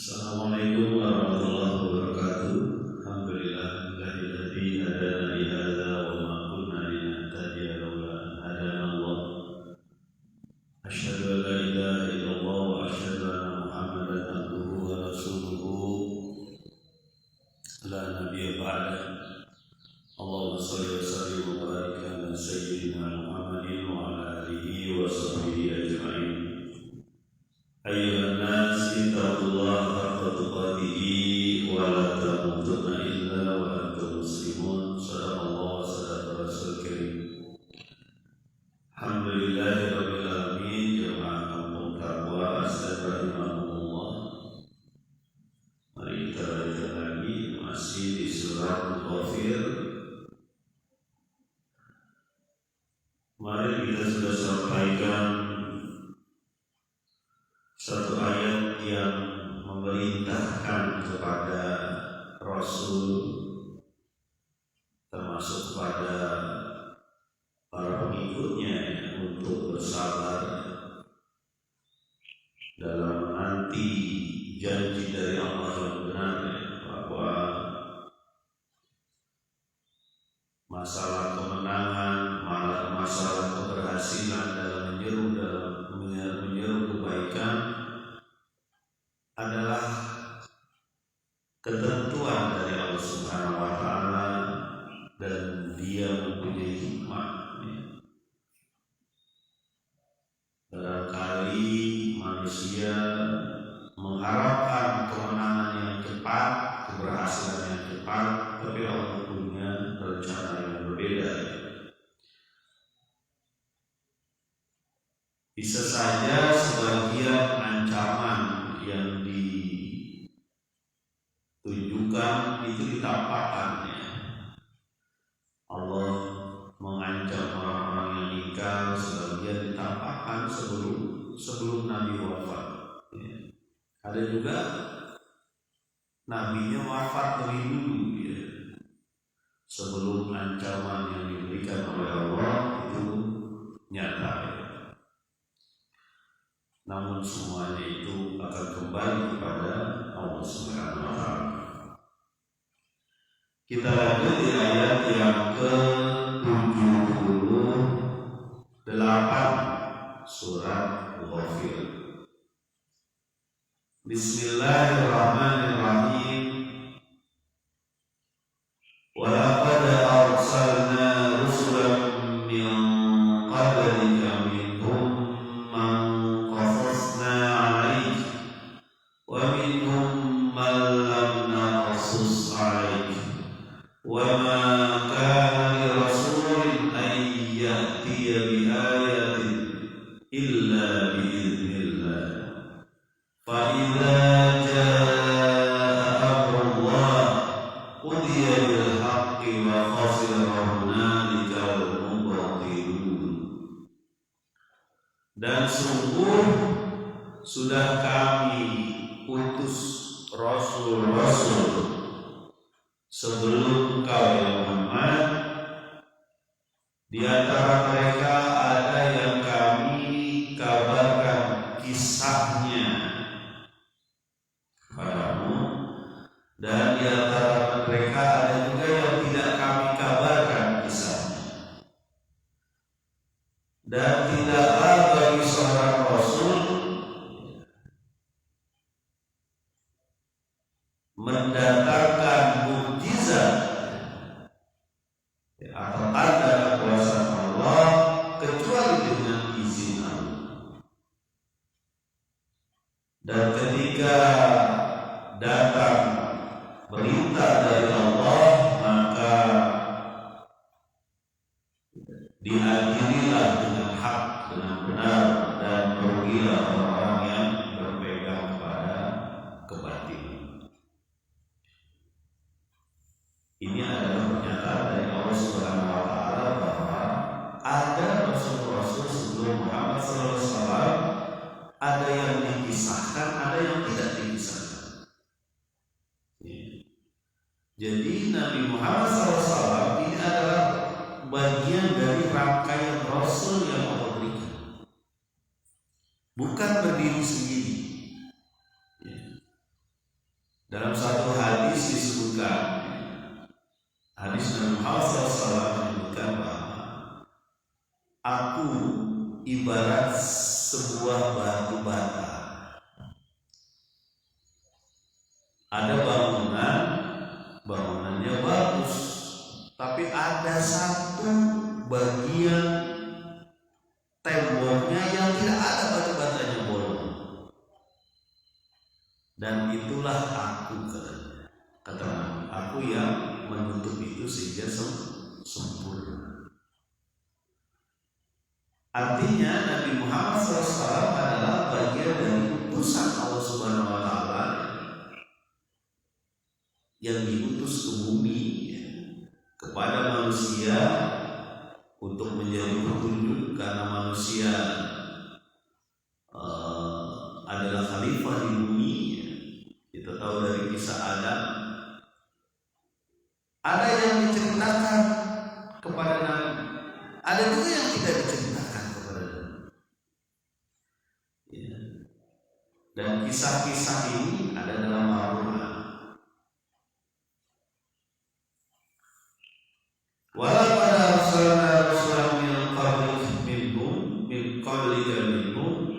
Assalamualaikum warahmatullahi wabarakatuh. Alhamdulillahilladzi hadana li hadza wa ma kunna linahtadiya laula an hadana Allah. Asyhadu an la ilaha illallah wa asyhadu anna Muhammadan abduhu wa rasuluhu la nabiyya ba'da. Allahumma shalli wa sallim wa barik ala sayyidina Muhammadin wa ala alihi wa sahbihi ajma'in. Ayyuhan nas ittaqullaha haqqa tuqatih wa la tamutunna illa wa antum muslimun. Shadaqallahu wa sadaqa rasul karim. Alhamdulillahi rabbil alamin. Jamaah kampung Taqwa astagfirullah. Mari kita baca lagi masih di surat Ghafir. Mari kita sudah sampaikan satu ayat yang memerintahkan kepada Rasul, termasuk kepada para pengikutnya, untuk bersabar dalam menanti janji dari Allah yang benar, bahwa masalah kemenangan, masalah keberhasilan dalam menyeru kebaikan adalah ketentuan dari Allah Subhanahu wa taala, dan Dia mempunyai hikmah. Barangkali manusia mengharapkan kemenangan yang cepat, keberhasilan yang cepat, tapi Allah punya rencana yang berbeda. Bisa saja sebagian ancaman yang ditujukan itu ditampakkan. Allah mengancam orang-orang yang ingkar, sebagian ditampakkan sebelum Nabi wafat. Ada juga nabinya wafat lebih dulu, sebelum ancaman yang diberikan oleh Allah itu nyata. Namun semuanya itu akan kembali kepada Allah Subhanahu wa taala. Kita lanjut di ayat yang ke-78 surat Ghafir. Bismillahirrahmanirrahim. Wa laqad arsalna rusulan min qablika minhum man qasasna 'alaik wa minhum man lam naqsus 'alaik wa ma kana li rasulin an ya'tiya bi ayatin illa bi idznillah fa idza jaa amrullah qudiya bil haqqi wa khasira hunalika al-mubtilun. Dan sungguh sudah kami utus rasul-rasul sebelum engkau ya Muhammad. Di antara mereka ada yang kami kabarkan kisahnya kepadamu, dan di antara mereka ada juga yang tidak kami kabarkan kisahnya. Dan tidaklah bagi seorang rasul mendatangkan mukjizat atau tanda kekuasaan Allah kecuali dengan izin Allah. Dan ketika datang perintah dari Allah, maka diadililah dengan hak, dengan benar, dan merugilah orang yang berpegang pada kebatilan. Ini adalah pernyataan dari Allah Subhanahu wa taala bahwa ada rasul-rasul sebelum Muhammad SAW, ada yang dikisahkan, ada yang tidak dikisahkan. Jadi Nabi Muhammad SAW ini adalah bagian dari rangkaian rasul yang Allah berikan, bukan berdiri sendiri. Dalam satu hadis disebutkan, hadis Nabi Muhammad SAW menyebutkan bahwa aku ibarat sebuah batu bata. Ada bangunannya bagus, tapi ada satu bagian temboknya yang tidak ada batu-batanya bolong. Dan itulah aku, kata Nabi, aku yang menutup itu sehingga sempurna. Artinya Nabi Muhammad SAW adalah bagian dari utusan Allah Subhanahu Wa Taala yang diutus ke bumi kepada manusia untuk menjadi petunjuk, karena manusia adalah khalifah di bumi. Kita tahu dari kisah Adam, ada yang diceritakan kepada Nabi, ada juga yang tidak diceritakan kepada Nabi. Ya. Dan kisah-kisah ini ada dalam Al-Quran. Walau pada Rasulullah min qablika minhum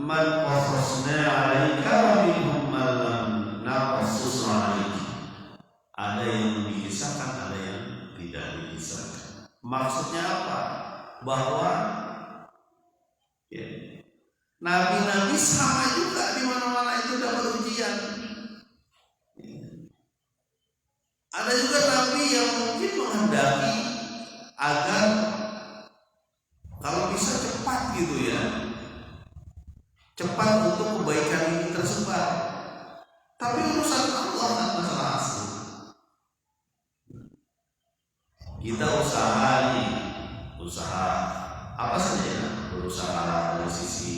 man qasasna 'alaika wa minhum man lam naqsus 'alaika. Ada yang dikisahkan, ada yang tidak dikisahkan. Maksudnya apa? Bahwa nabi-nabi sama juga, di mana-mana itu dapat ujian. Ada juga nabi yang mungkin menghendaki agar kalau bisa cepat gitu ya, cepat untuk kebaikan ini tersebar. Tapi urusan Allah kan masalah asli. Kita usaha apa saja ya, berusaha dari sisi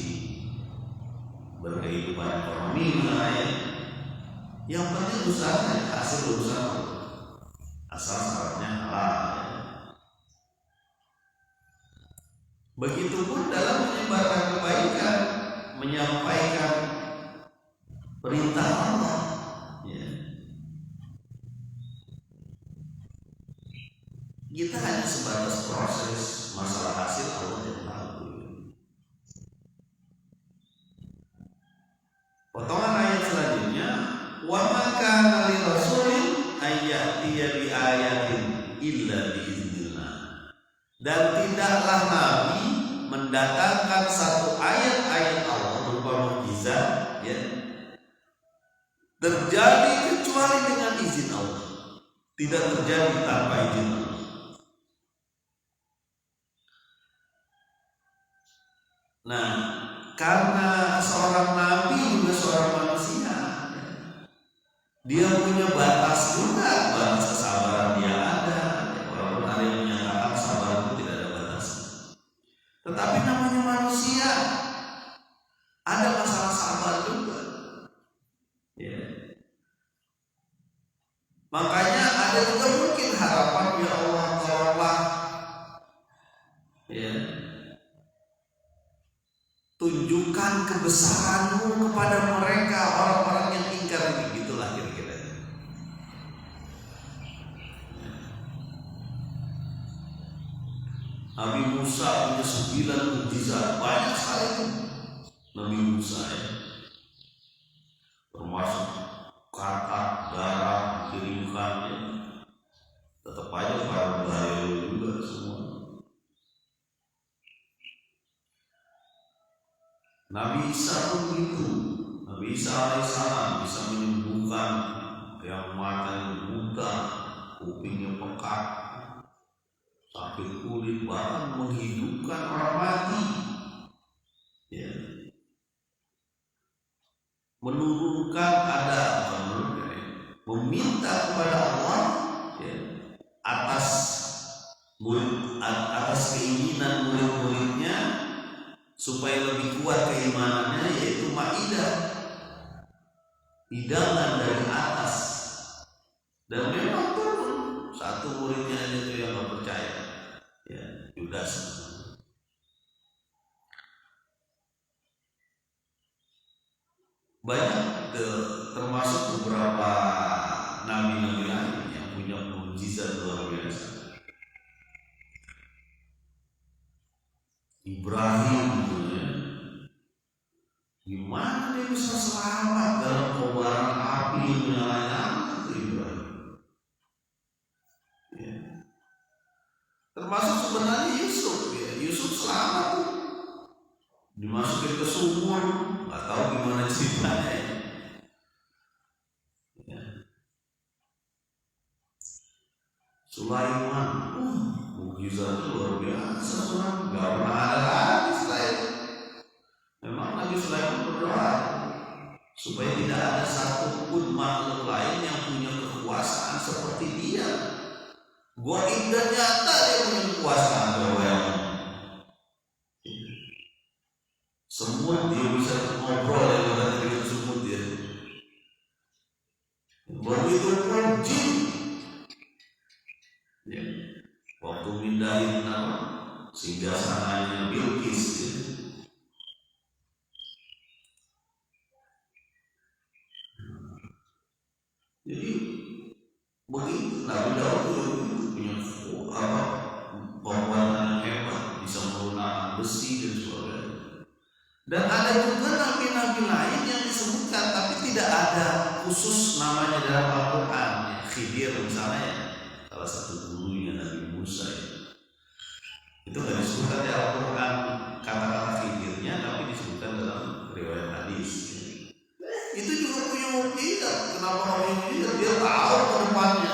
berkehidupan ekonomi misalnya. Yang penting usaha, hasil usaha, asal syaratnya halal. Begitupun dalam menyebarkan kebaikan, menyampaikan perintah Allah. Kita hanya sebatas proses, masalah hasil Allah yang tahu. Potongan ayat selanjutnya, wa ma kana li rasulin ayyatiya bi ayatin illa bi idznillah. Dan tidaklah Nabi mendatangkan satu ayat-ayat Allah berupa mukjizat terjadi kecuali dengan izin Allah. Tidak terjadi tanpa izin Allah. Nah, karena seorang nabi juga seorang manusia, dia punya batas juga, batas kesabaran dia ada. Walaupun ada yang menyatakan sabar itu tidak ada batas, tetapi namanya manusia, ada masalah sabar juga. Makanya ada juga mungkin harapan, ya Allah tolonglah tunjukkan kebesaran-Mu kepada mereka, orang-orang yang ingkar ini. Gitulah kira-kira. Nabi Musa punya 9 mukjizat, banyak sekali itu. Nabi Musa termasuk kata darah dikirimkan, tetap aja para bahaya juga semua. Nabi Isa pun begitu. Nabi Isa alaihissalam bisa menyembuhkan yang matanya buta, kupingnya pekat, sakit kulit, bahkan menghidupkan orang mati. Menurunkan meminta kepada Allah atas keinginan murid-muridnya supaya lebih kuat keimanannya, yaitu Maidah, hidangan dari atas. Dan memang turun, satu muridnya itu yang tidak percaya, Yudas. banyak termasuk beberapa nabi-nabi lain yang punya mukjizat luar biasa. Ibrahim ya. Gimana dia bisa selamat dalam kobaran api yang menyala-nyala itu Ibrahim ya. Termasuk sebenarnya Yusuf ya. Yusuf selamat dimasukin ke sumur, nggak tahu gimana ceritanya ya. Sulaiman mukjizat luar biasa, nggak pernah ada lagi selain. Memang Nabi Sulaiman berdoa supaya tidak ada satupun makhluk lain yang punya kekuasaan seperti dia. Gua indah nyata dia punya kekuasaan yang semut dia bisa ngobrol dengan dengan semut dia. Begitu pun jin. Ya. Waktu mindahin nama singgasananya Bilqis ya. Jadi begitu Nabi Daud punya kekuatan hebat, bisa menggunakan besi dan sebagainya. Dan ada juga nabi-nabi lain yang disebutkan tapi tidak ada khusus namanya dalam Al-Quran ya. Khidir misalnya salah satu gurunya Nabi Musa ya. Itu tidak disebutkan di Al-Quran kata-kata Khidirnya, tapi disebutkan dalam riwayat hadis ya. Itu juga punya mukjizat. Kenapa orang mukjizat? Dia tahu ke depannya.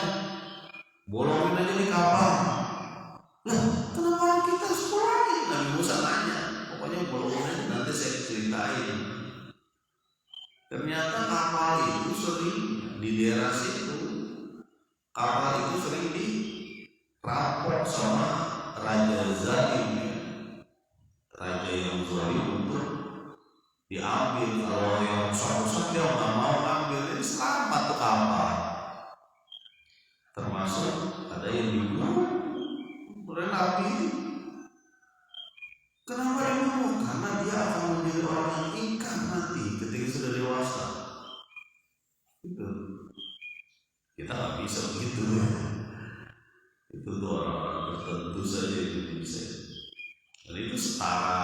Bolongin aja di kapal. Nah, kenapa kita harus bolongin? Nabi Musa nanya. Pokoknya bolongin aja, nanti saya ceritain. Ternyata kapal itu sering di daerah situ. Kapal itu sering dirampok sama Raja Zalim, raja yang zalim untuk diambil. Kalau yang rusak-rusak dia nggak mau ambil, ini selamat tuh kapal. Termasuk ada yang dibunuh oleh Nabi. Kenapa dibunuh? Karena dia akan menjadi orang yang ingkar nanti ketika sudah dewasa. Itu kita nggak bisa begitu. Itu tuh orang-orang tertentu saja itu bisa. Dan itu setara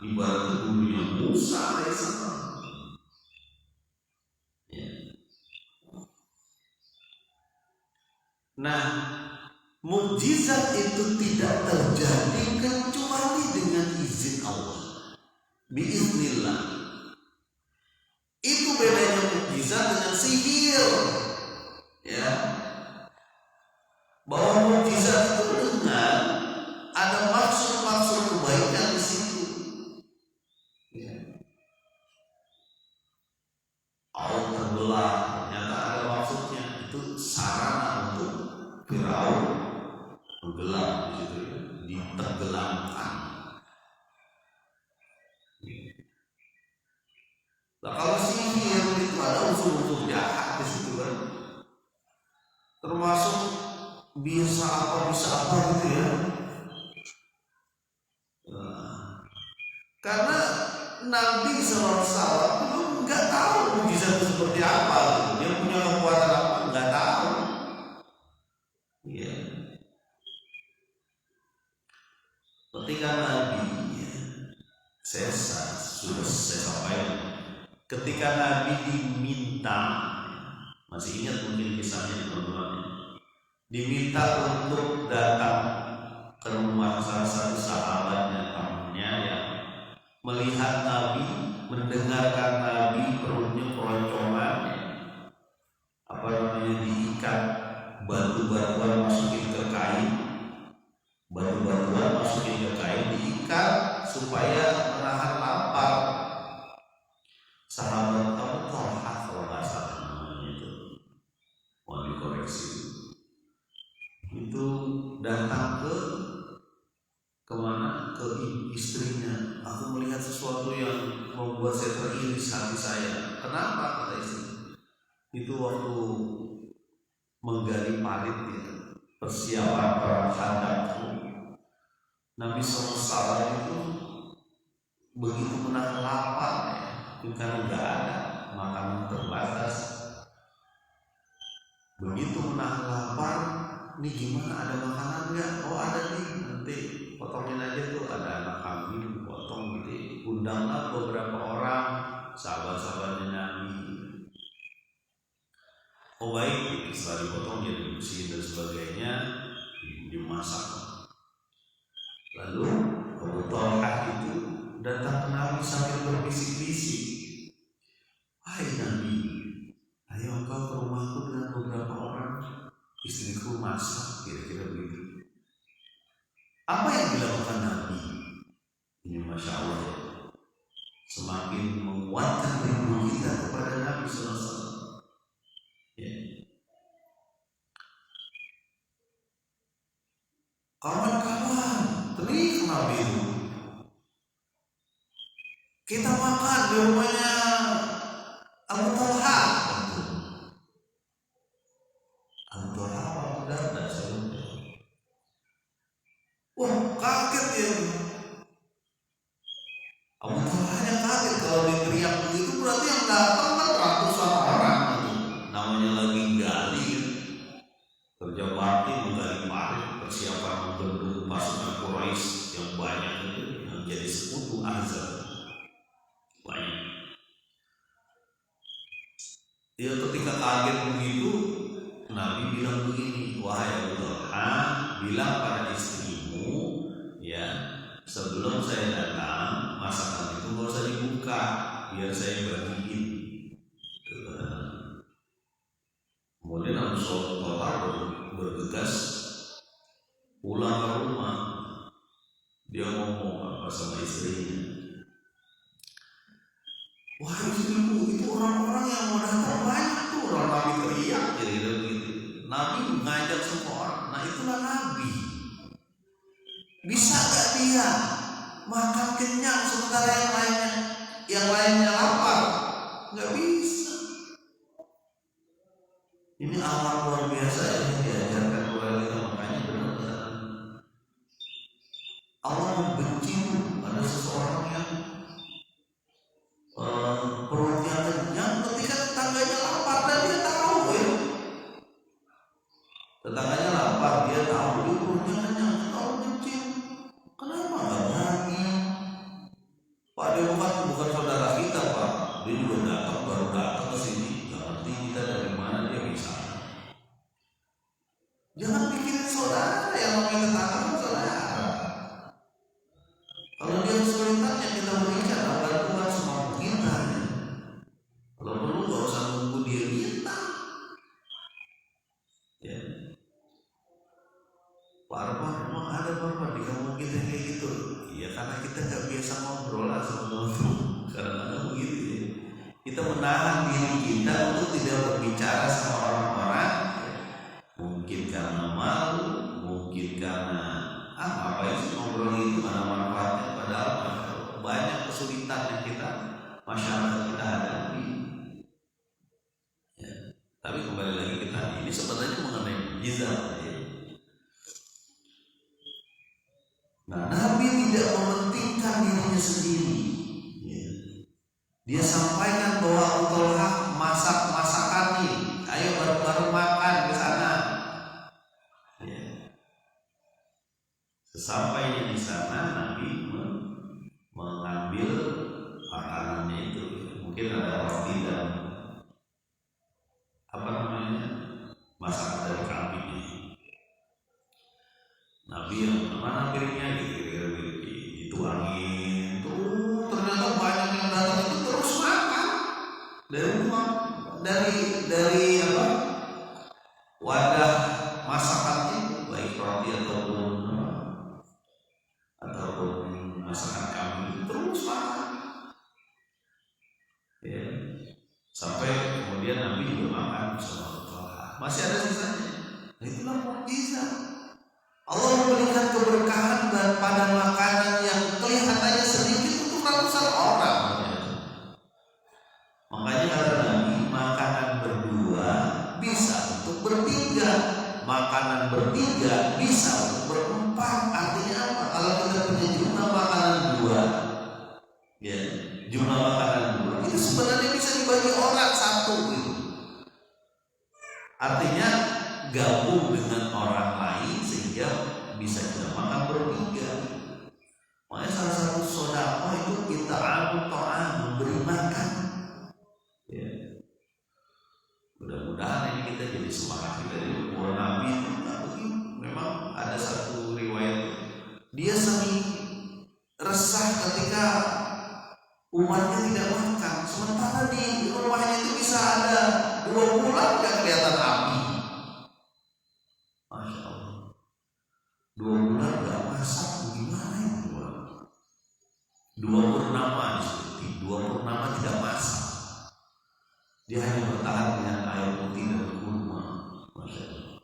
ibarat gurunya Musa alaihissalam. Ya. Nah, mukjizat itu tidak terjadi kecuali dengan izin Allah. Biiznillah. Itu bedanya mukjizat dengan sihir. Ya. Bahwa mukjizat itu dengan ada maksud-maksud kebaikan di situ. Ya. Allah terbelah, ternyata ada maksudnya. Itu sarana untuk Firaun tenggelam di situ, ya. Ditenggelamkan. Nah, kalau sihir itu ada unsur-unsur jahat di situ kan. Termasuk bisa apa gitu ya. Nah, karena Nabi SAW belum nggak tahu mukjizat itu seperti apa, dia punya kekuatan apa nggak tahu. Ya. Ketika Nabi saya sudah saya sampaikan, ketika Nabi diminta, masih ingat mungkin kisahnya teman-teman, diminta untuk datang ke rumah salah satu sahabatnya, temannya yang melihat Nabi, mendengarkan Nabi, perutnya keroncongan, apa namanya, diikat batu-batuan masukin ke kain, batu-batuan masukin ke kain, diikat supaya menahan lapar. Sahabat Abu Talha kalau nggak salah namanya itu, mau dikoreksi, itu datang kemana? Ke istrinya. Aku melihat sesuatu yang membuat saya teriris hati saya. Kenapa? Kata istri. Itu waktu menggali parit ya, persiapan perang Khandaq. Nabi SAW itu begitu menahan lapar ya, itu karena nggak ada Ini gimana, ada makanan nggak? Oh ada nih, nanti potongin aja tuh, ada anak kambing, potong nanti undanglah beberapa orang sahabat-sahabatnya Nabi. Oh baik, setelah dipotong jadi dibersihin dan sebagainya, dimasak. Lalu Abu Talhah itu datang ke Nabi sambil berbisik-bisik, "Hai Nabi, ayo engkau ke rumahku dengan beberapa orang, istriku masak," kira-kira begitu. Apa yang dilakukan Nabi? Ini Masya Allah, semakin menguatkan rindu kita kepada Nabi SAW. Ya. Kawan-kawan, terik Nabi itu. Kita makan di rumahnya Abu Talhah. Abu Talhah udah wah, kaget ya. Abu Talhahnya kaget, kalau diteriak begitu berarti yang datang kan ratusan orang gitu. Namanya lagi gali, kerja bakti menggali parit, persiapan membendung pasukan Quraisy yang banyak itu, yang jadi sekutu Ahzab banyak. Dia ketika kaget begitu, Nabi bilang begini, "Wahai Abu Talhah, bilang pada istrimu, ya, sebelum saya datang masakan itu nggak usah dibuka, biar saya bagiin." Kemudian Abu Talhah bergegas pulang ke rumah. Dia ngomong apa sama istrinya, "Wah istriku, itu orang-orang yang mau datang banyak tuh." Orang Nabi teriak jadi begitu. Nabi mengajak semua orang. Nah itulah Nabi. Bisa gak dia makan kenyang sementara yang lainnya lapar? Gak bisa. Ini amal luar biasa yang diajarkan kepada kita. Makanya benar-benar Allah membenci ada seseorang yang perutnya kenyang ketika tetangganya lapar dan dia tahu ya. Tetangganya lapar, dia tahu dia perutnya kenyang, tahu benci. Kenapa nggak berani? Pak, dia bukan saudara kita Pak. Dia juga baru datang ke sini. Nggak ngerti kita dari mana dia bisa. Jangan pikirin saudara, yang namanya tetangga kan saudara. Kalau dia kesulitan yang kita berikan bantuan semampu kita. Kalau perlu nggak usah nunggu dia minta. Ya. Pak Arman, emang ada Pak di kampung kita kayak gitu? Iya, karena kita nggak biasa ngobrol lah sama teman-teman. Karena begitu ya. Kita menahan diri kita untuk tidak berbicara sama orang-orang. Mungkin karena malu, mungkin karena apa sih ngobrol itu, mana manfaatnya, padahal banyak kesulitan yang kita masyarakat kita hadapi. Ya. Tapi kembali lagi kita ini sebenarnya mengenai mukjizat. Ya. Nah, Nabi tidak mementingkan dirinya sendiri. Ya. Dia sampaikan bahwa Abu Talhah masakan nih, ayo bareng-bareng makan ke sana. Ya. Sesampainya di sana, Nabi mengambil makanannya itu. Mungkin ada roti dan apa namanya, masakan dari kambing. Nabi yang mana piringnya dituangin, tuh ternyata banyak yang datang itu terus makan dari apa wadah masakan itu, baik roti ataupun masakan kambing, terus makan. Ya. Sampai kemudian Nabi juga makan bersama. Masih ada sisanya. Nah, itulah mukjizat. Allah memberikan keberkahan dan pada makanan yang kelihatannya sedikit untuk ratusan orang. Makanya kata Nabi, makanan berdua bisa untuk bertiga, makanan bertiga bisa untuk berempat. Artinya apa? Kalau kita punya jumlah makanan dua, ya, jumlah makanan dua itu sebenarnya bisa dibagi orang satu gitu. Artinya gabung dengan orang lain sehingga bisa kita makan bertiga. Makanya salah satu sedekah itu kita memberi makan. Ya. Mudah-mudahan ini kita jadi semangat kita di umur Nabi. Memang ada satu riwayat dia sering resah ketika umatnya tidak makan, sementara di rumahnya itu bisa ada 2 bulan gak kelihatan api. Masya Allah, 2 bulan gak masak, gimana itu? 2 purnama seperti 2 purnama tidak masak. Dia hanya bertahan dengan air putih dan kurma. Masya Allah.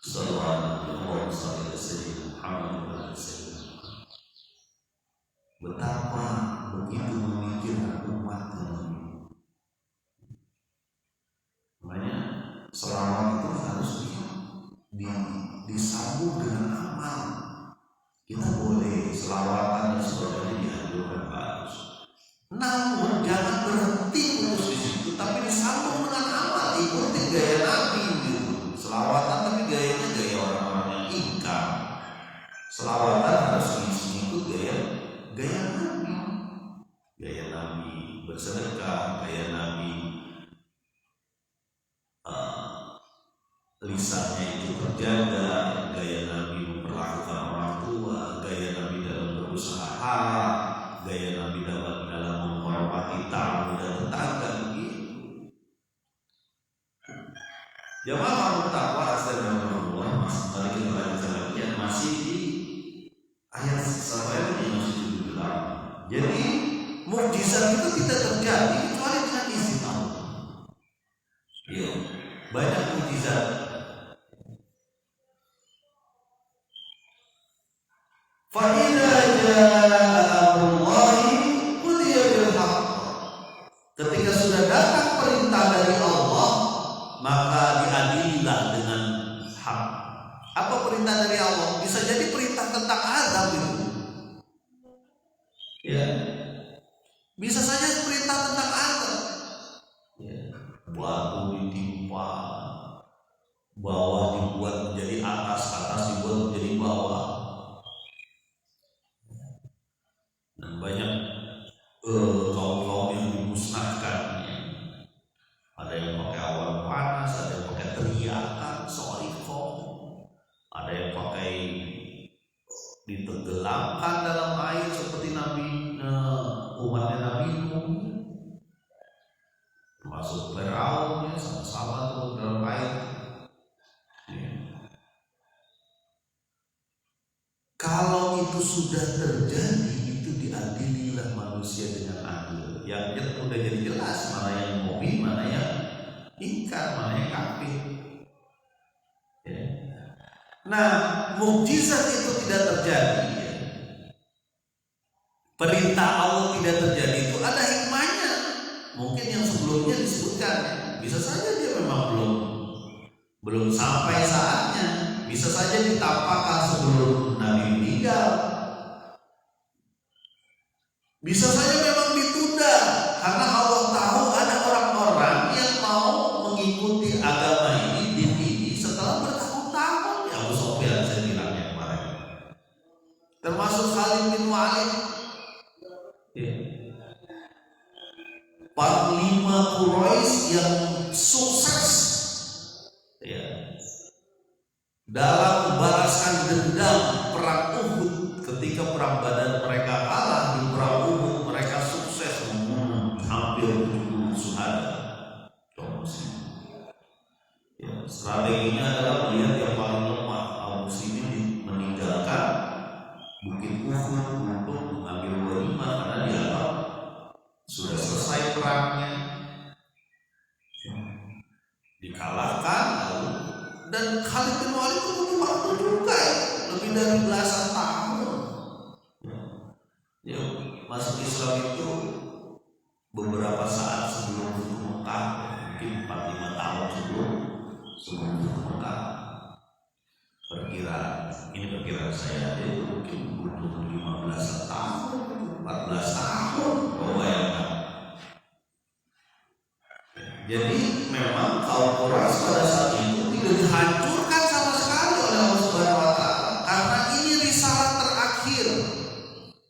Sallallahu alaihi wasallam. Betapa begitu memikirkan umat ini. Makanya selawat itu harus disambung dengan amal. Kita boleh selawatan dan sebagainya dianjurkan bagus. Namun jangan berhenti terus di situ, tapi disambung dengan amal. Ikuti gaya Nabi gitu. Selawatan tapi gayanya gaya orang-orang yang ingkar. Selawatan harus mengikut gaya Nabi. Gaya Nabi bersedekah, gaya Nabi lisannya itu terjaga, gaya Nabi memperlakukan orang tua, gaya Nabi dalam berusaha, gaya Nabi dalam menghormati tamu dan tetangga begitu. Jamaah bertakwa astagfirullah. Mari kita lanjutkan lagi, masih di ayat sampai ini masih 78. Jadi mukjizat itu tidak terjadi kecuali dengan izin Allah. Ya, banyak mukjizat. Fa idza jaa amrullahi qudiya bil haqq. Ketika sudah datang perintah dari Allah, maka diadililah dengan hak. Apa perintah dari Allah? Bisa jadi perintah tentang azab itu. Ya. Bisa saja perintah tentang azab. Ya. Batu ditimpa, bawah dibuat menjadi atas, atas dibuat menjadi bawah. Dan banyak kaum-kaum yang dimusnahkan. Ya. Ada yang pakai awan panas, ada yang pakai teriakan, soifom, ada yang pakai ditenggelamkan dalam air seperti umatnya Nabi Nuh, termasuk Firaun ya, sama-sama tuh dalam air. Ya. Kalau itu sudah terjadi, itu diadililah manusia dengan adil. Yang udah jadi jelas mana yang mukmin, mana yang ingkar, mana yang kafir. Ya. Nah, mukjizat itu tidak terjadi. Ya. Perintah Allah tidak terjadi itu ada hikmahnya. Mungkin yang sebelumnya disebutkan, bisa saja dia memang belum sampai saatnya. Bisa saja ditampakkan sebelum Nabi meninggal. Bisa saja memang ditunda karena Allah tahu ada orang-orang yang mau mengikuti agama ini, din ini setelah bertahun-tahun. Ya Abu Sufyan saya bilangnya kemarin, termasuk Khalid bin Walid, ya. Panglima Quraisy yang sukses, ya, dalam membalaskan dendam perang Uhud. Ketika perang Badar mereka kalah, di perang Uhud mereka sukses membunuh hampir 70 syuhada. Ya, strateginya adalah melihat yang paling lemah kaum muslimin meninggalkan Bukit Uhud untuk mengambil ghanimah karena dianggap sudah selesai perangnya, dikalahkan lalu. Dan Khalid bin Walid itu butuh waktu juga ya, lebih dari belasan tahun. Ya, masuk Islam itu beberapa saat sebelum Futuh Mekah, mungkin 4-5 tahun sebelum Futuh Mekah. Perkiraan saya itu mungkin butuh 15 tahun, 14 tahun. Oh, bayangkan. Jadi memang kaum Quraisy pada saat itu tidak dihancurkan sama sekali oleh Allah Subhanahu wa taala karena ini risalah terakhir.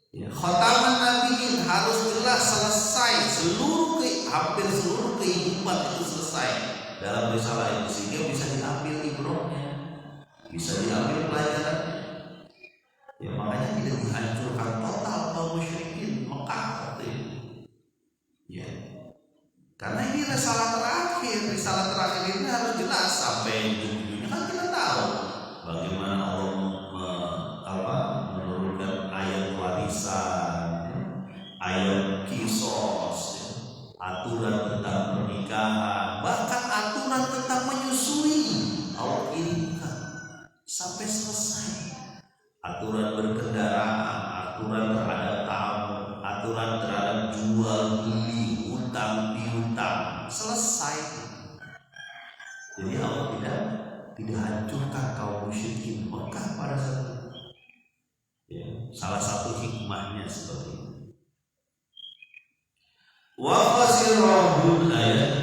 Ya, khataman nabiyyin harus jelas selesai hampir seluruh kehidupan itu selesai dalam risalah ini sehingga bisa diambil ibrahnya, bisa diambil pelajarannya. Ya makanya tidak dihancurkan total kaum musyrikin Mekah waktu itu. Ya. Karena ini risalah terakhir ini harus jelas sampai ujung-ujungnya kan kita tahu bagaimana Allah menurunkan ayat warisan, ayat kisos, aturan tentang pernikahan, bahkan aturan tentang menyusui Allah kirimkan sampai selesai. Aturan berkendaraan, aturan terhadap tamu, aturan terhadap jual beli, utang piutang, selesai. Jadi Allah tidak hancurkan kaum musyrikin Mekah pada saat itu. Ya, salah satu hikmahnya seperti itu. Wa khasirahun ayat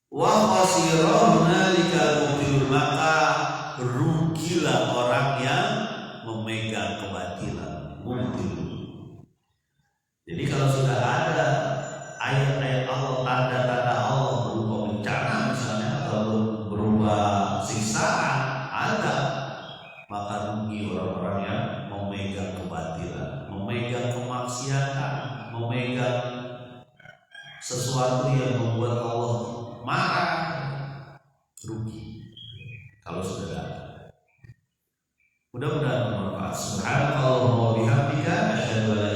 wa khasirahun nalikal mubtilul, maka rugilah orang yang memegang kebatilan, mubtil. Jadi kalau sudah ada ayat-ayat Allah, tanda-tanda Allah berupa bencana misalnya atau berupa siksaan ada, maka rugi orang-orang yang memegang kebatilan, memegang kemaksiatan, memegang sesuatu yang membuat Allah marah, rugi kalau sudah ada. Mudah-mudahan bermanfaat. Subhanallah wa bihamdika asyhadu an la